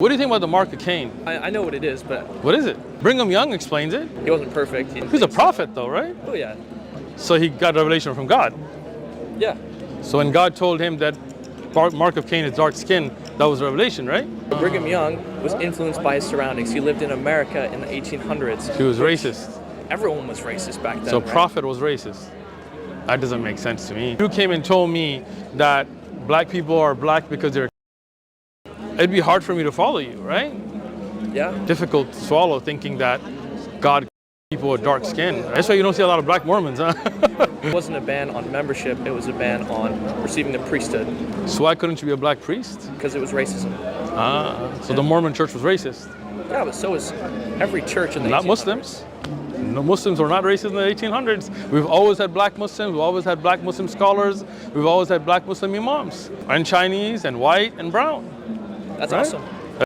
What do you think about the mark of Cain? I know what it is, but What is it? Brigham Young explains it. he wasn't perfect. He's a prophet though, right? Oh yeah. So he got revelation from God. Yeah. So when God told him that mark of Cain is dark skin, that was revelation, right? Brigham Young was influenced by his surroundings. He lived in America in the 1800s. He was racist. Everyone was racist back then. So right? prophet was racist. That doesn't make sense to me. You came and told me that black people are black because they're... It'd be hard for me to follow you, right? Yeah. Difficult to swallow thinking that God people with dark skin. That's why you don't see a lot of black Mormons, huh? It wasn't a ban on membership. It was a ban on receiving the priesthood. So why couldn't you be a black priest? Because it was racism. So the Mormon church was racist. Yeah, but so is every church in the Not 1800s. Muslims. No, Muslims were not racist in the 1800s. We've always had black Muslims. We've always had black Muslim scholars. We've always had black Muslim imams. And Chinese and white and brown. That's right? awesome.